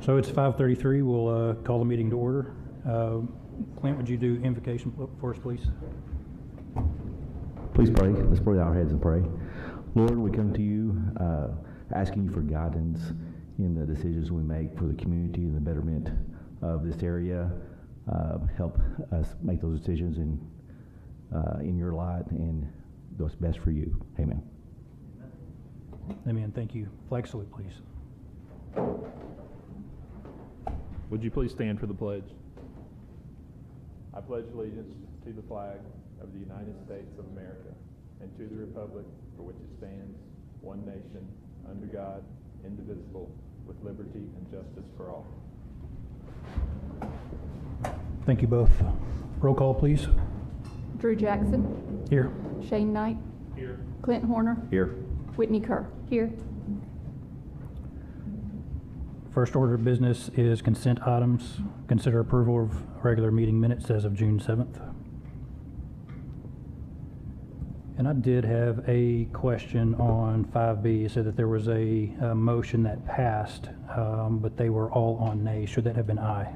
So it's 5:33. We'll call the meeting to order. Clint, would you do invocation for us, please? Please pray. Let's bow our heads and pray. Lord, we come to you asking you for guidance in the decisions we make for the community and the betterment of this area. Help us make those decisions in your light and what's best for you. Amen. Amen. Thank you. Flag salute, please. Would you please stand for the pledge? I pledge allegiance to the flag of the United States of America and to the republic for which it stands, one nation, under God, indivisible, with liberty and justice for all. Thank you both. Roll call, please. Drew Jackson. Here. Shane Knight. Here. Clint Horner. Here. Whitney Kerr. Here. First order of business is consent items. Consider approval of regular meeting minutes as of June 7th. And I did have a question on 5B. It said that there was a motion that passed, but they were all on nay. Should that have been aye?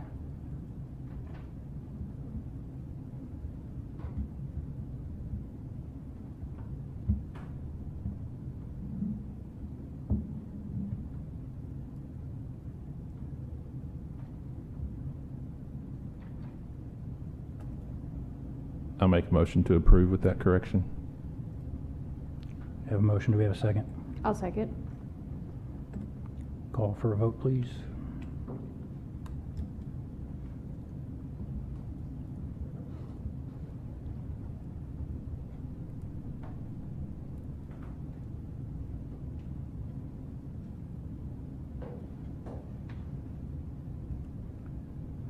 I'll make a motion to approve with that correction. Have a motion. Do we have a second? I'll second. Call for a vote, please.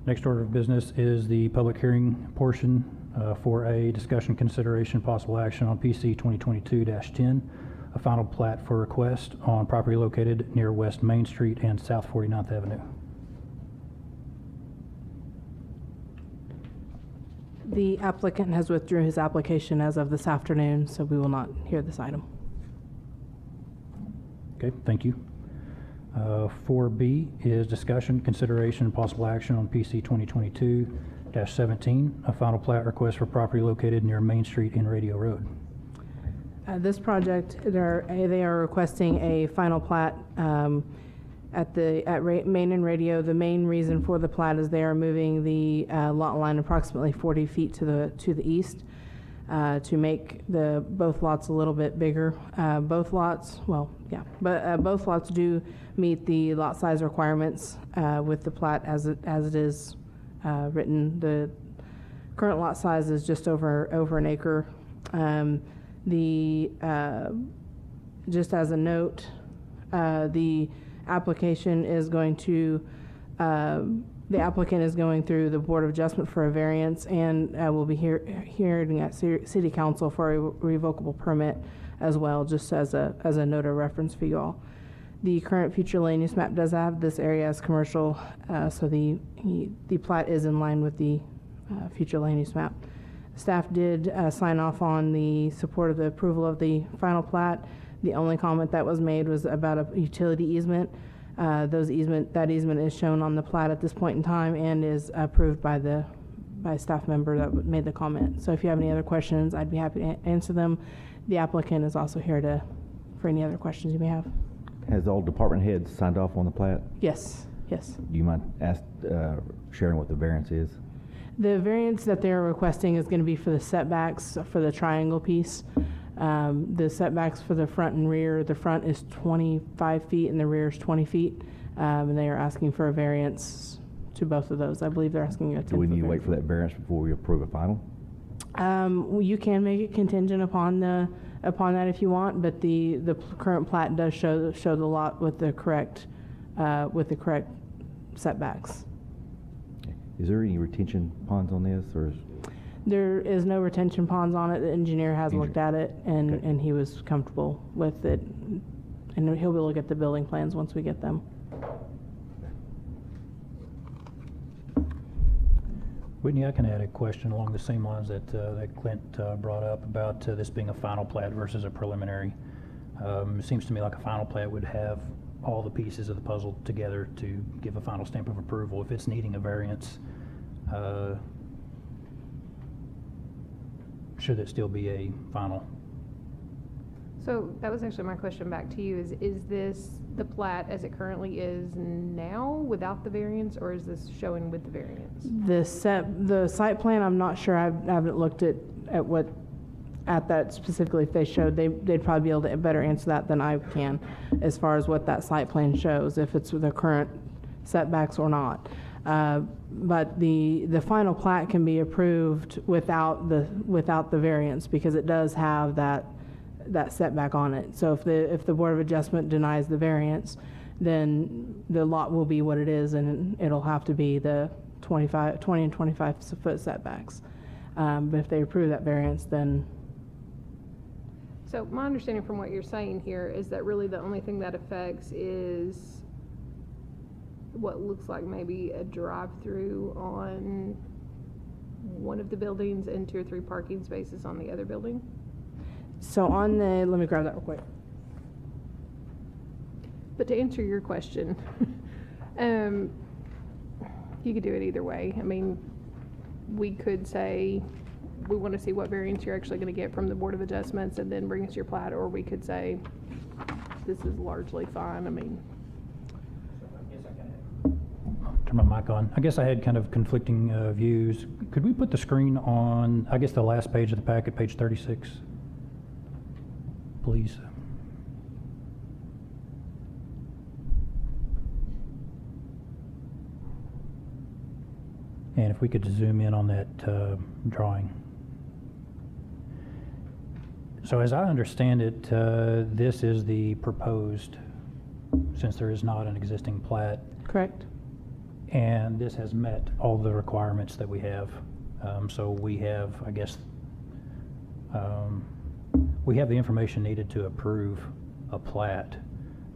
Next order of business is the public hearing portion. 4A, discussion, consideration, possible action on PC 2022-10, a final plat for request on property located near West Main Street and South 49th Avenue. The applicant has withdrew his application as of this afternoon, so we will not hear this item. Okay, thank you. 4B is discussion, consideration, and possible action on PC 2022-17, a final plat request for property located near Main Street and Radio Road. This project, they are requesting a final plat at Main and Radio. The main reason for the plat is they are moving the lot line approximately 40 feet to the east to make both lots a little bit bigger. Both lots do meet the lot size requirements with the plat as it is written. The current lot size is just over an acre. Just as a note, the application is going to the applicant is going through the Board of Adjustment for a variance, and will be hearing at City Council for a revocable permit as well, just as a note of reference for you all. The current future land use map does have this area as commercial, so the plat is in line with the future land use map. Staff did sign off on the support of the approval of the final plat. The only comment that was made was about a utility easement. That easement is shown on the plat at this point in time and is approved by a staff member that made the comment. So if you have any other questions, I'd be happy to answer them. The applicant is also here for any other questions you may have. Has all department heads signed off on the plat? Yes. Do you mind sharing what the variance is? The variance that they're requesting is going to be for the setbacks for the triangle piece. The setbacks for the front and rear, the front is 25 feet and the rear is 20 feet. And they are asking for a variance to both of those. I believe they're asking a 10-foot. Do we need to wait for that variance before we approve a final? You can make it contingent upon that if you want, but the current plat does show the lot with the correct setbacks. Is there any retention ponds on this, or? There is no retention ponds on it. The engineer has looked at it, and he was comfortable with it. And he'll be able to get the building plans once we get them. Whitney, I can add a question along the same lines that Clint brought up about this being a final plat versus a preliminary. It seems to me like a final plat would have all the pieces of the puzzle together to give a final stamp of approval. If it's needing a variance, should it still be a final? So that was actually my question back to you, is this the plat as it currently is now without the variance, or is this showing with the variance? The site plan, I'm not sure, I haven't looked at that specifically. If they showed, they'd probably be able to better answer that than I can, as far as what that site plan shows, if it's the current setbacks or not. But the final plat can be approved without the variance, because it does have that setback on it. So if the Board of Adjustment denies the variance, then the lot will be what it is, and it'll have to be the 20 and 25 foot setbacks. But if they approve that variance, then. So my understanding from what you're saying here is that really the only thing that affects is what looks like maybe a drive-through on one of the buildings and 2 or 3 parking spaces on the other building? So let me grab that real quick. But to answer your question, you could do it either way. I mean, we could say, we want to see what variance you're actually going to get from the Board of Adjustments and then bring us your plat, or we could say, this is largely fine. I mean. Turn my mic on. I guess I had kind of conflicting views. Could we put the screen on, I guess, the last page of the packet, page 36? Please. And if we could zoom in on that drawing. So as I understand it, this is the proposed, since there is not an existing plat. Correct. And this has met all the requirements that we have. So we have, I guess, we have the information needed to approve a plat,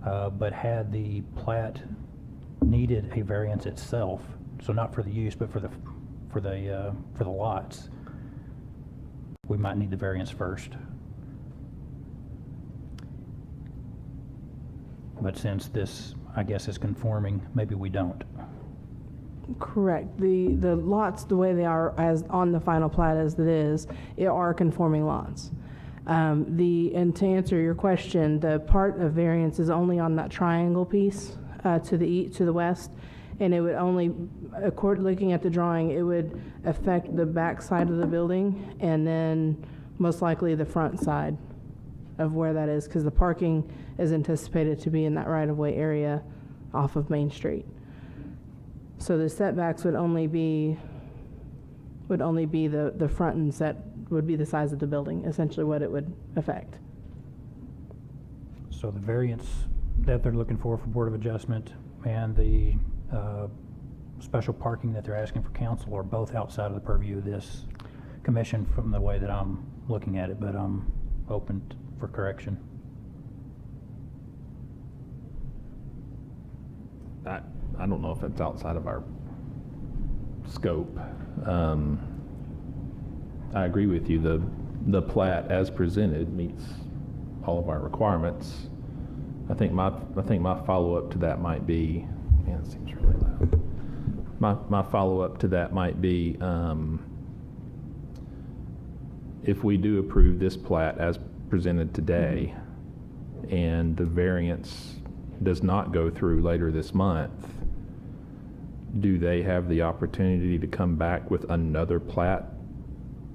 but had the plat needed a variance itself, so not for the use, but for the lots, we might need the variance first. But since this, I guess, is conforming, maybe we don't. Correct. The lots, the way they are as on the final plat as it is, are conforming lots. And to answer your question, the part of variance is only on that triangle piece to the west, and it would only, looking at the drawing, it would affect the back side of the building, and then most likely the front side of where that is, because the parking is anticipated to be in that right-of-way area off of Main Street. So the setbacks would only be the front and set would be the size of the building, essentially what it would affect. So the variance that they're looking for Board of Adjustment and the special parking that they're asking for council are both outside of the purview of this commission from the way that I'm looking at it, but I'm open for correction. I don't know if it's outside of our scope. I agree with you. The plat as presented meets all of our requirements. I think my follow-up to that might be, man, it seems really loud. My follow-up to that might be, if we do approve this plat as presented today, and the variance does not go through later this month, do they have the opportunity to come back with another plat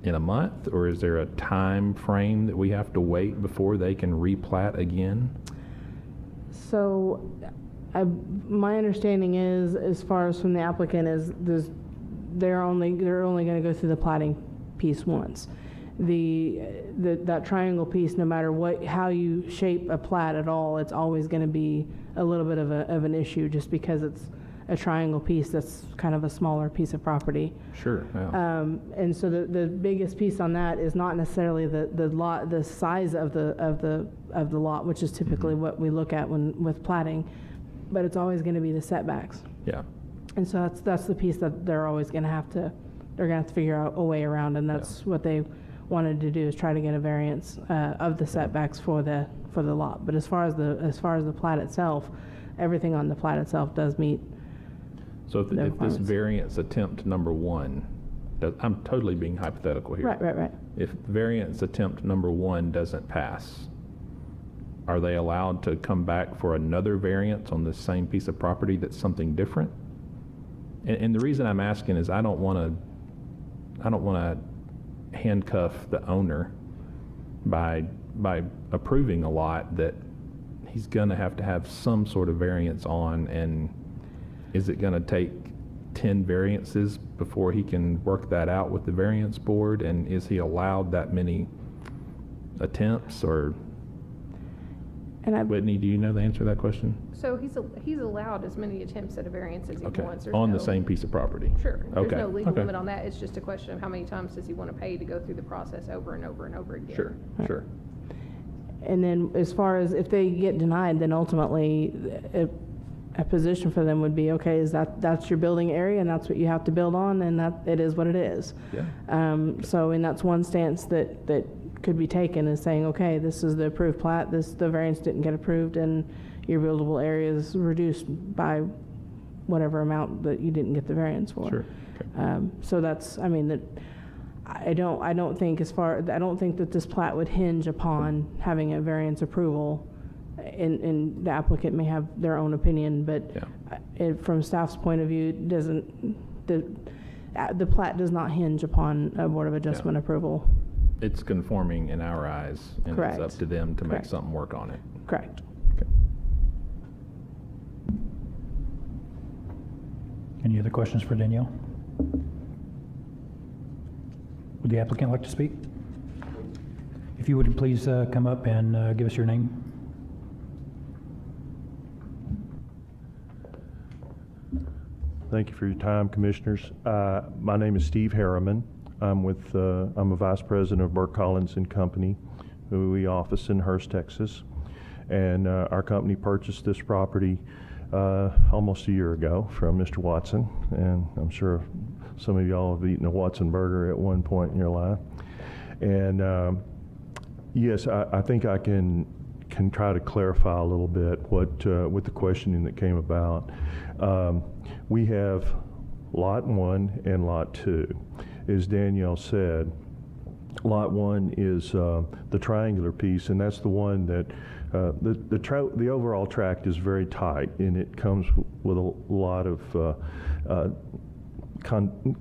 in a month, or is there a time frame that we have to wait before they can replat again? So my understanding is, as far as from the applicant, is they're only going to go through the platting piece once. That triangle piece, no matter how you shape a plat at all, it's always going to be a little bit of an issue, just because it's a triangle piece that's kind of a smaller piece of property. Sure. Yeah. And so the biggest piece on that is not necessarily the size of the lot, which is typically what we look at with platting, but it's always going to be the setbacks. Yeah. And so that's the piece that they're always going to have to figure out a way around, and that's what they wanted to do, is try to get a variance of the setbacks for the lot. But as far as the plat itself, everything on the plat itself does meet. So if The this requirements. variance attempt number one, I'm totally being hypothetical here. Right. If variance attempt number one doesn't pass, are they allowed to come back for another variance on the same piece of property that's something different? And the reason I'm asking is I don't want to handcuff the owner by approving a lot that he's going to have some sort of variance on, and is it going to take 10 variances before he can work that out with the variance board? And is he allowed that many attempts? Or And Whitney, do you know the answer to that question? So he's allowed as many attempts at a variance as he Okay, wants. There's on the no- same piece of property? Sure. There's Okay, no legal okay. limit on that. It's just a question of how many times does he want to pay to go through the process over and over and over again. Sure. And then as far as if they get denied, then ultimately a position for them would be, okay, that's your building area and that's what you have to build on, and that it is what it is. Yeah. And that's one stance that could be taken, is saying, okay, this is the approved plat, the variance didn't get approved, and your buildable area is reduced by whatever amount that you didn't get the variance for. Sure. Okay. So that's, I don't think that this plat would hinge upon having a variance approval, and the applicant may have their own opinion, but from staff's point of view, the plat does not hinge upon a Board of Adjustment approval. It's conforming in our eyes, and Correct. it's up to them to make Correct. something work on it. Correct. Okay. Any other questions for Danielle? Would the applicant like to speak? If you would please come up and give us your name. Thank you for your time, Commissioners. My name is Steve Harriman. I'm a Vice President of Burke Collins and Company, who we office in Hurst, Texas. And our company purchased this property almost a year ago from Mr. Watson. And I'm sure some of y'all have eaten a Watson burger at one point in your life. And yes, I think I can try to clarify a little bit what with the questioning that came about. We have Lot 1 and Lot 2. As Danielle said, Lot 1 is the triangular piece, and that's the one that the overall tract is very tight, and it comes with a lot of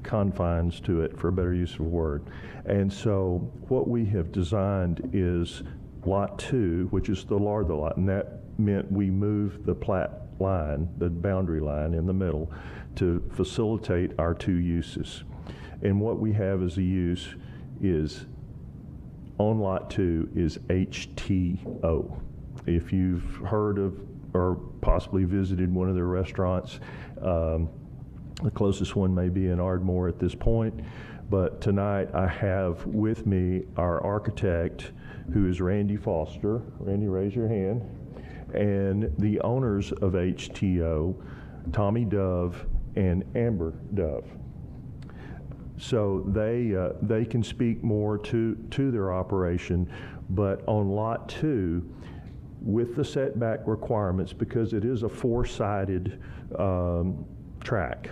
confines to it, for a better use of a word. And so what we have designed is Lot 2, which is the larger lot, and that meant we moved the plat line, the boundary line in the middle, to facilitate our two uses. And what we have as a use is, on Lot 2, is HTO. If you've heard of or possibly visited one of their restaurants, the closest one may be in Ardmore at this point. But tonight I have with me our architect, who is Randy Foster. Randy, raise your hand. And the owners of HTO, Tommy Dove and Amber Dove. So they can speak more to their operation, but on Lot 2, with the setback requirements, because it is a four-sided track,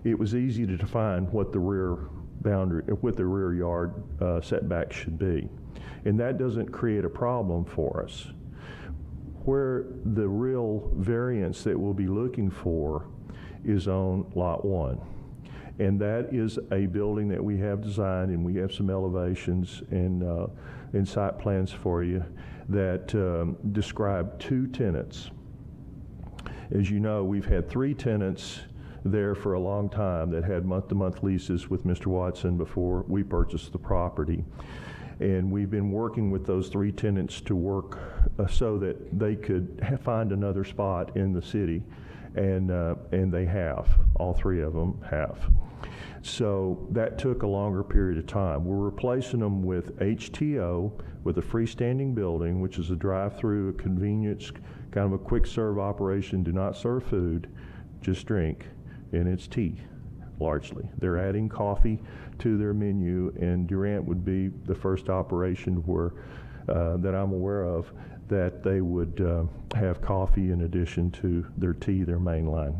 it was easy to define what the rear boundary, what the rear yard setback should be, and that doesn't create a problem for us. Where the real variance that we'll be looking for is on Lot 1. And that is a building that we have designed, and we have some elevations and site plans for you that describe two tenants. As you know, we've had 3 tenants there for a long time that had month-to-month leases with Mr. Watson before we purchased the property. And we've been working with those 3 tenants to work so that they could find another spot in the city, and they have. All 3 of them have. So that took a longer period of time. We're replacing them with HTO, with a freestanding building, which is a drive-through, a convenience, kind of a quick serve operation. Do not serve food, just drink, and it's tea, largely. They're adding coffee to their menu, and Durant would be the first operation where that I'm aware of that they would have coffee in addition to their tea, their main line.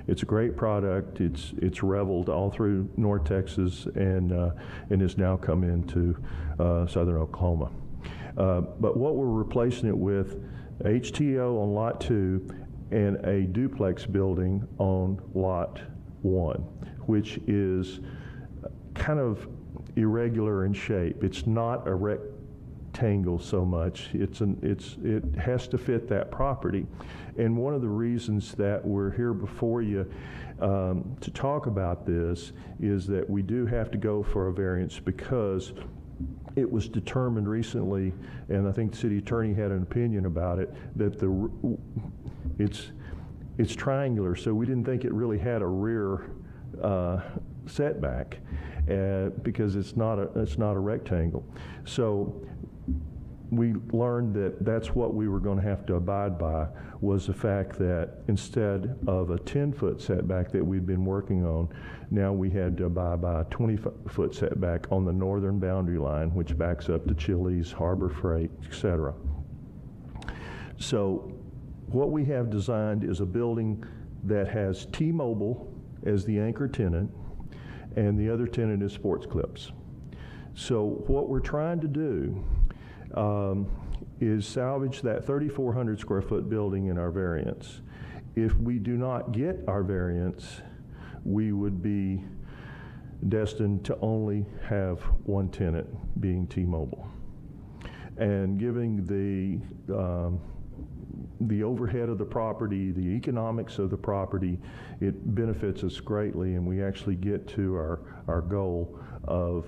It's a great product. It's reveled all through North Texas and has now come into southern Oklahoma. But what we're replacing it with, HTO on Lot 2 and a duplex building on Lot 1, which is kind of irregular in shape. It's not a rectangle so much. It has to fit that property. And one of the reasons that we're here before you to talk about this is that we do have to go for a variance because it was determined recently, and I think the city attorney had an opinion about it, that it's triangular, so we didn't think it really had a rear setback because it's not a rectangle. So we learned that that's what we were going to have to abide by, was the fact that instead of a 10-foot setback that we'd been working on, now we had to abide by a 20-foot setback on the northern boundary line, which backs up to Chili's, Harbor Freight, etc. So what we have designed is a building that has T-Mobile as the anchor tenant, and the other tenant is Sports Clips. So what we're trying to do is salvage that 3,400 square foot building in our variance. If we do not get our variance, we would be destined to only have one tenant, being T-Mobile. And giving the overhead of the property, the economics of the property, it benefits us greatly, and we actually get to our goal of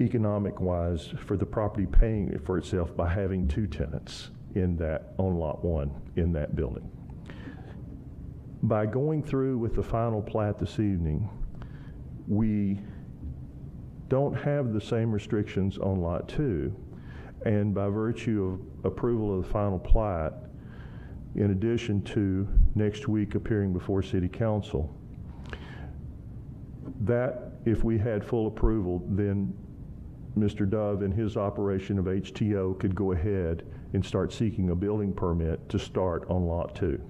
economic-wise for the property paying for itself by having two tenants on Lot 1 in that building. By going through with the final plat this evening, we don't have the same restrictions on Lot 2, and by virtue of approval of the final plat, in addition to next week appearing before City Council, that if we had full approval, then Mr. Dove and his operation of HTO could go ahead and start seeking a building permit to start on Lot 2.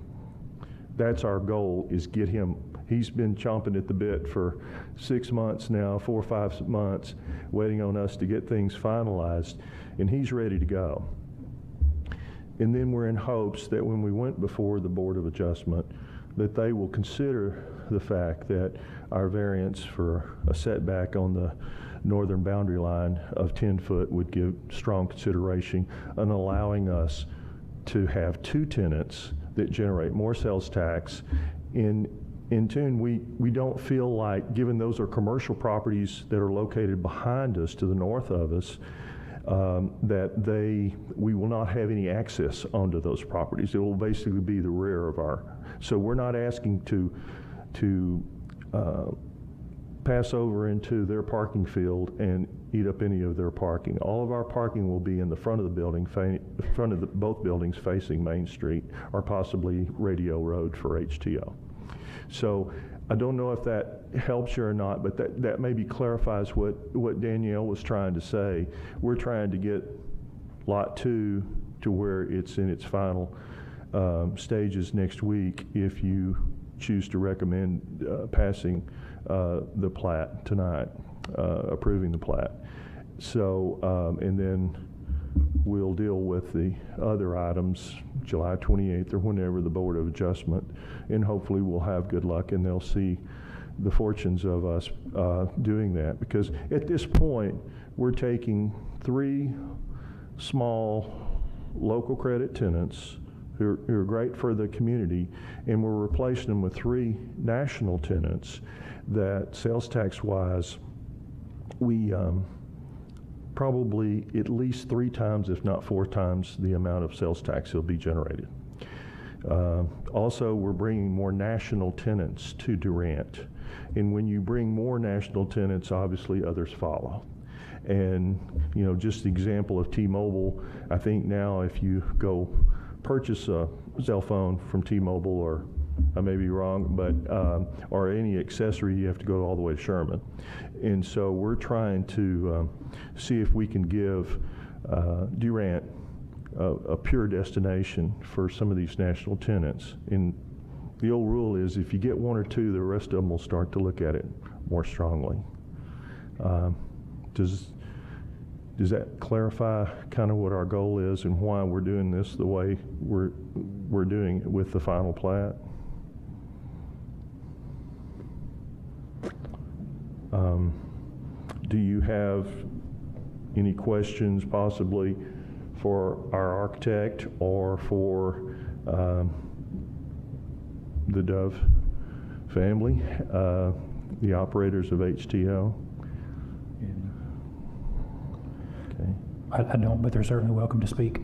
That's our goal, is get him. He's been chomping at the bit for 6 months now, 4 or 5 months, waiting on us to get things finalized, and he's ready to go. And then we're in hopes that when we went before the Board of Adjustment, that they will consider the fact that our variance for a setback on the northern boundary line of 10 foot would give strong consideration in allowing us to have two tenants that generate more sales tax. In tune, we don't feel like, given those are commercial properties that are located behind us to the north of us, that we will not have any access onto those properties. It will basically be the rear of so we're not asking to pass over into their parking field and eat up any of their parking. All of our parking will be in the front of the building, both buildings facing Main Street, or possibly Radio Road for HTO. So I don't know if that helps you or not, but that maybe clarifies what Danielle was trying to say. We're trying to get Lot 2 to where it's in its final stages next week, if you choose to recommend passing the plat tonight, approving the plat. So, and then we'll deal with the other items July 28th or whenever the Board of Adjustment, and hopefully we'll have good luck and they'll see the fortunes of us doing that. Because at this point, we're taking 3 small local credit tenants who are great for the community, and we're replacing them with 3 national tenants that sales tax wise, we probably at least 3 times, if not 4 times, the amount of sales tax will be generated. Also, we're bringing more national tenants to Durant, and when you bring more national tenants, obviously others follow. And just the example of T-Mobile, I think now if you go purchase a cell phone from T-Mobile, or I may be wrong, but or any accessory, you have to go all the way to Sherman. And so we're trying to see if we can give Durant a pure destination for some of these national tenants. And the old rule is if you get one or two, the rest of them will start to look at it more strongly. Does that clarify kind of what our goal is and why we're doing this the way we're doing it with the final plat? Do you have any questions possibly for our architect or for the Dove family, the operators of HTO? Okay. I don't, but they're certainly welcome to speak.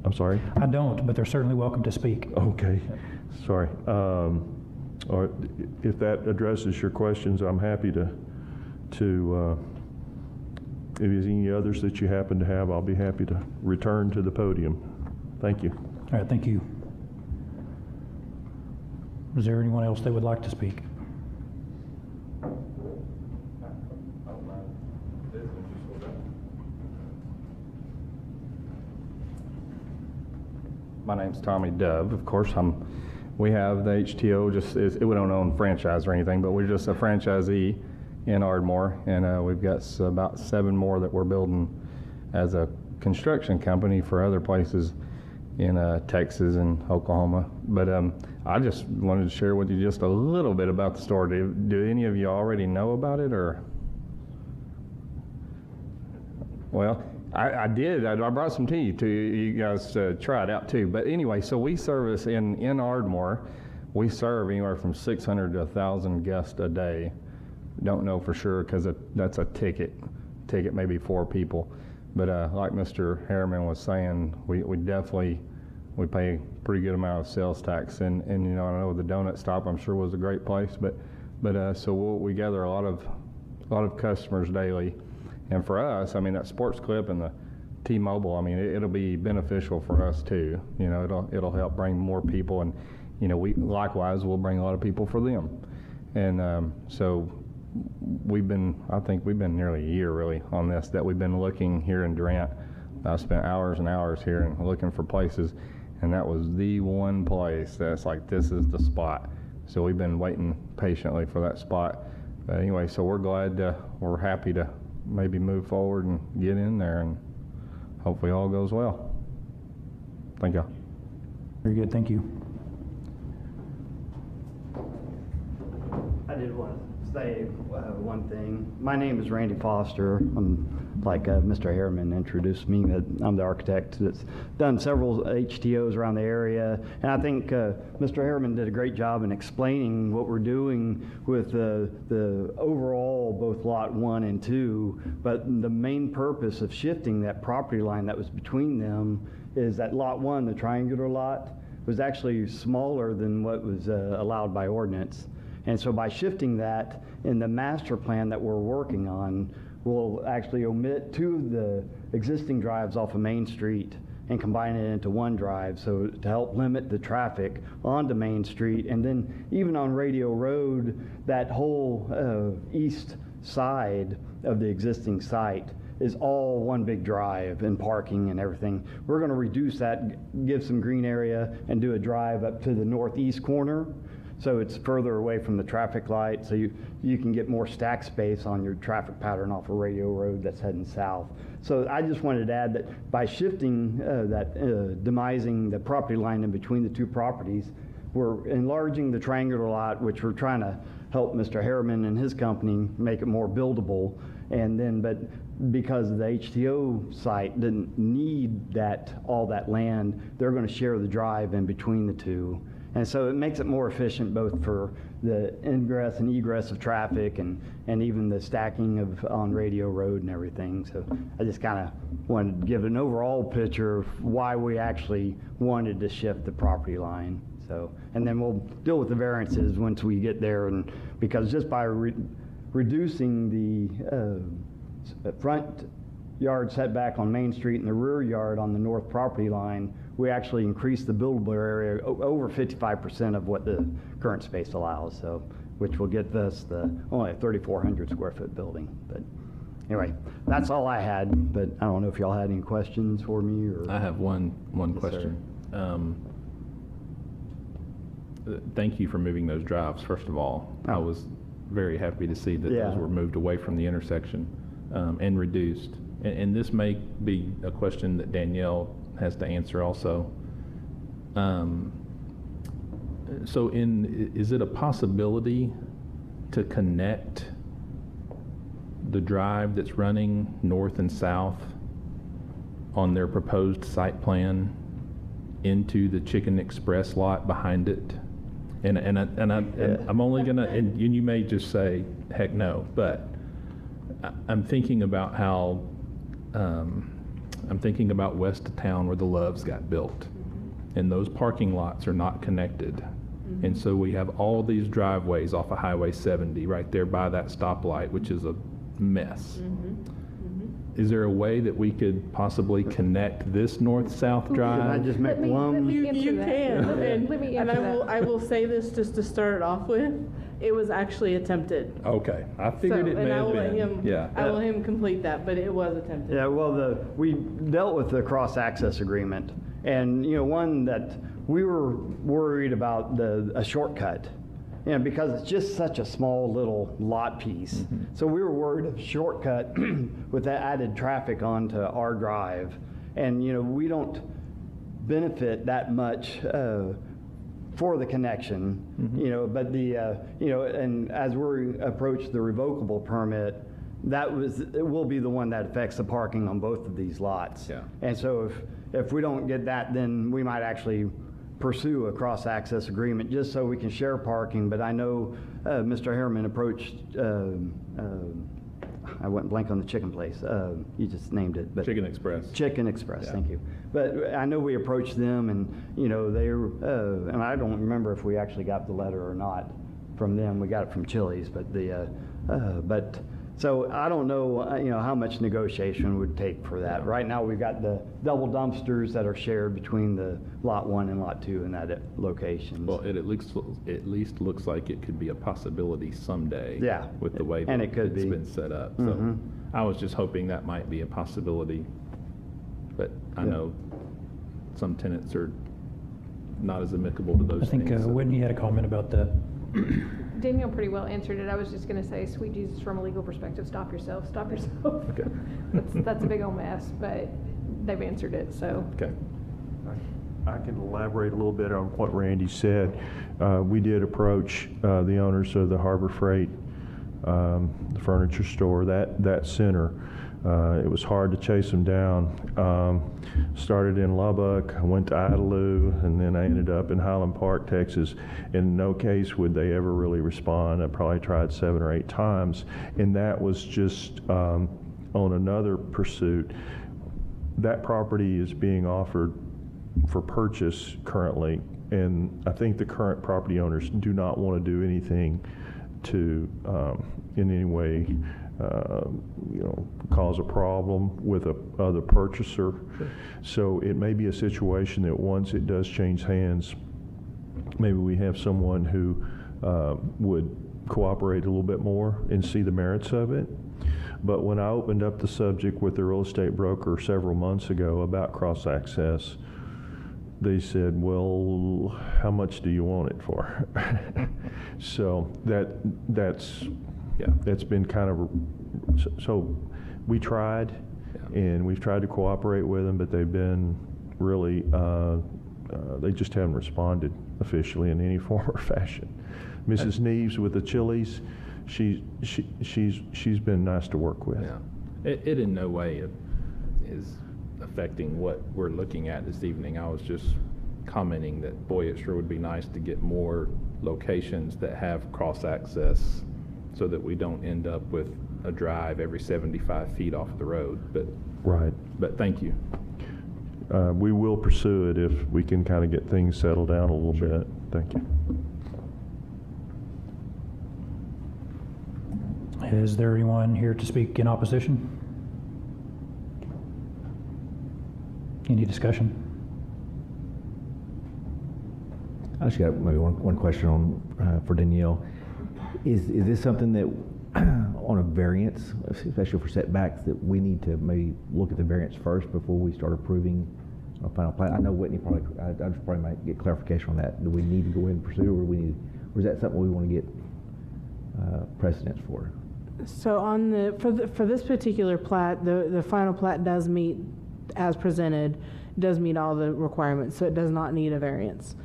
I'm sorry? I don't, but they're certainly welcome to speak. Okay, sorry. Or if that addresses your questions, I'm happy to if there's any others that you happen to have, I'll be happy to return to the podium. Thank you. All right, thank you. Is there anyone else that would like to speak? My name's Tommy Dove. Of course, we have the HTO, we don't own franchise or anything, but we're just a franchisee in Ardmore, and we've got about 7 more that we're building as a construction company for other places in Texas and Oklahoma. But I just wanted to share with you just a little bit about the store. Do any of you already know about it, or? Well, I did. I brought some tea to you guys to try it out too. But anyway, so we service in Ardmore, we serve anywhere from 600 to 1,000 guests a day. Don't know for sure because that's a ticket maybe 4 people. But like Mr. Harriman was saying, we definitely pay a pretty good amount of sales tax. And you know, I know the donut stop I'm sure was a great place. But so we gather a lot of customers daily. And for us, I mean, that Sports Clip and the T-Mobile, I mean, it'll be beneficial for us too. You know, it'll help bring more people, and you know, we'll bring a lot of people for them. And so I think we've been nearly a year really on this, that we've been looking here in Durant. I spent hours and hours here and looking for places, and that was the one place that's like, this is the spot. So we've been waiting patiently for that spot. But anyway, so we're happy to maybe move forward and get in there, and hopefully all goes well. Thank you. Very good, thank you. I did want to say one thing. My name is Randy Foster. I'm like Mr. Harriman introduced me. I'm the architect that's done several HTOs around the area, and I think Mr. Harriman did a great job in explaining what we're doing with the overall both lot 1 and 2. But the main purpose of shifting that property line that was between them is that lot 1, the triangular lot, was actually smaller than what was allowed by ordinance. And so by shifting that in the master plan that we're working on, we'll actually omit 2 of the existing drives off of Main Street and combine it into one drive, so to help limit the traffic onto Main Street. And then even on Radio Road, that whole east side of the existing site is all one big drive and parking and everything. We're going to reduce that, give some green area, and do a drive up to the northeast corner, so it's further away from the traffic light, so you can get more stack space on your traffic pattern off of Radio Road that's heading south. So I just wanted to add that by shifting demising the property line in between the 2 properties, we're enlarging the triangular lot, which we're trying to help Mr. Harriman and his company make it more buildable. And then, but because the HTO site didn't need all that land, they're going to share the drive in between the 2. And so it makes it more efficient both for the ingress and egress of traffic and even the stacking on Radio Road and everything. So I just kind of wanted to give an overall picture of why we actually wanted to shift the property line. So, and then we'll deal with the variances once we get there, and because just by reducing the front yard setback on Main Street and the rear yard on the north property line, we actually increased the buildable area over 55% of what the current space allows, so which will get us only a 3,400 square foot building. But anyway, that's all I had, but I don't know if y'all had any questions for me or. I have one Yes, question. Thank you for moving those drives, first of all. I Oh. was very happy to see that Yeah. those were moved away from the intersection and reduced. And this may be a question that Danielle has to answer also. So is it a possibility to connect the drive that's running north and south on their proposed site plan into the Chicken Express lot behind it? And I'm only gonna, and you may just say, heck no, but I'm thinking about how, I'm thinking about west of town where the Loves got built. And those parking lots are not connected. And so we have all these driveways off of Highway 70 right there by that stoplight, which is a mess. Is there a way that we could possibly connect this north-south Can I drive? just make Let me one? answer You that. can, Let me and answer I that. will say this just to start it off with, it was actually attempted. Okay, I figured So, it may and I have will let been. him, Yeah. I will let him complete that, but it was attempted. Yeah, well, we dealt with the cross-access agreement, and, one that we were worried about a shortcut, because it's just such a small little lot piece. So we were worried of shortcut with that added traffic onto our drive, and, we don't benefit that much for the connection, but and as we approach the revocable permit, it will be the one that affects the parking on both of these lots. Yeah. And so if we don't get that, then we might actually pursue a cross-access agreement just so we can share parking. But I know Mr. Harriman approached, I went blank on the chicken place. You just named it. But Chicken Express. Chicken Express, Yeah. thank you. But I know we approached them, and they were, and I don't remember if we actually got the letter or not from them. We got it from Chili's, but so I don't know, how much negotiation would take for that. Right now, we've got the double dumpsters that are shared between the Lot 1 and Lot 2 in that location. Well, it at least looks like it could be a possibility someday. Yeah, With the way and that it could it's be. been set up. So Mhm. I was just hoping that might be a possibility. But I Yeah. know some tenants are not as amicable to those I think things. so- Whitney had a comment about that. Danielle pretty well answered it. I was just gonna say, sweet Jesus, from a legal perspective, stop yourself, stop yourself. Okay. That's a big old mess, but they've answered it, so. Okay. I can elaborate a little bit on what Randy said. We did approach the owners of the Harbor Freight, the furniture store, that center. It was hard to chase them down. Started in Lubbock, I went to Idalou, and then I ended up in Highland Park, Texas. In no case would they ever really respond. I probably tried 7 or 8 times, and that was just on another pursuit. That property is being offered for purchase currently, and I think the current property owners do not want to do anything to in any way cause a problem with a other purchaser. So it may be a situation that once it does change hands, maybe we have someone who would cooperate a little bit more and see the merits of it. But when I opened up the subject with the real estate broker several months ago about cross-access, they said, well, how much do you want it for? So that's been kind of, so we tried, and we've tried to cooperate with them, but they've been really, they just haven't responded officially in any form or fashion. Mrs. Neves with the Chili's, she's been nice to work with. Yeah. It in no way is affecting what we're looking at this evening. I was just commenting that, boy, it sure would be nice to get more locations that have cross-access so that we don't end up with a drive every 75 feet off the road. Right. But thank you. We will pursue it if we can kind of get things settled down a little bit. Thank you. Is there anyone here to speak in opposition? Any discussion? I just got maybe one question on for Danielle. Is this something that on a variance, especially for setbacks, that we need to maybe look at the variance first before we start approving a final plat? I know Whitney probably, I just probably might get clarification on that. Do we need to go ahead and pursue, or do we need, or is that something we want to get precedence for? So on for this particular plat, the final plat does meet, as presented, does meet all the requirements, so it does not need a variance.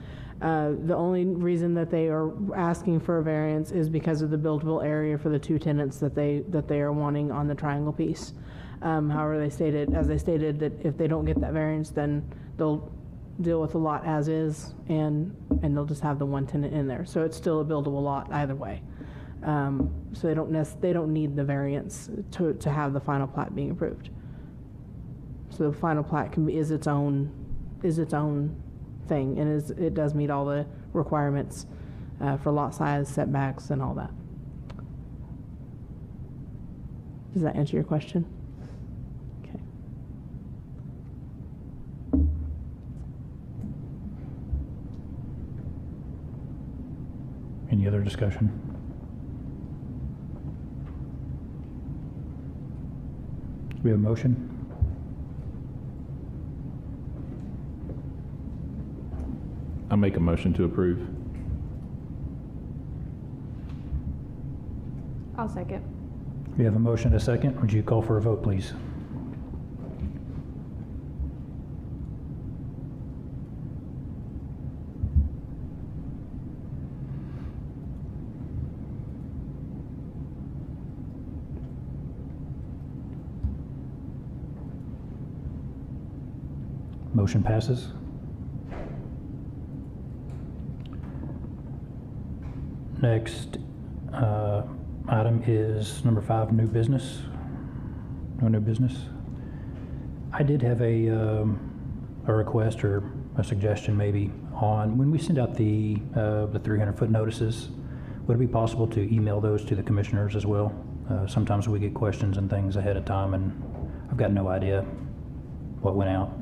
The only reason that they are asking for a variance is because of the buildable area for the two tenants that they are wanting on the triangle piece. However, they stated that if they don't get that variance, then they'll deal with the lot as is, and they'll just have the one tenant in there. So it's still a buildable lot either way. So they don't need the variance to have the final plat being approved. So the final plat is its own thing, and it does meet all the requirements for lot size, setbacks, and all that. Does that answer your question? Okay. Any other discussion? Do we have a motion? I make a motion to approve. I'll second. We have a motion and a second. Would you call for a vote, please? Motion passes. Next item is number 5, new business. No new business. I did have a request or a suggestion maybe on when we send out the 300-foot notices, would it be possible to email those to the commissioners as well? Sometimes we get questions and things ahead of time, and I've got no idea what went out.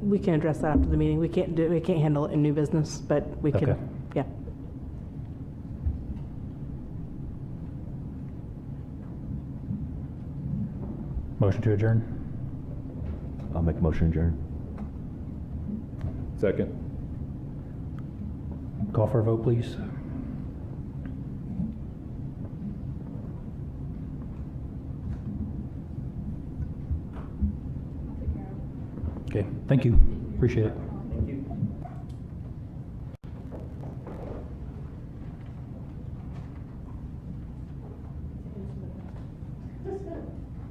We can address that after the meeting. We can't handle it in new business, but we Okay. could, yeah. Motion to adjourn. I'll make a motion to adjourn. Second. Call for a vote, please. Okay, thank you. Appreciate it.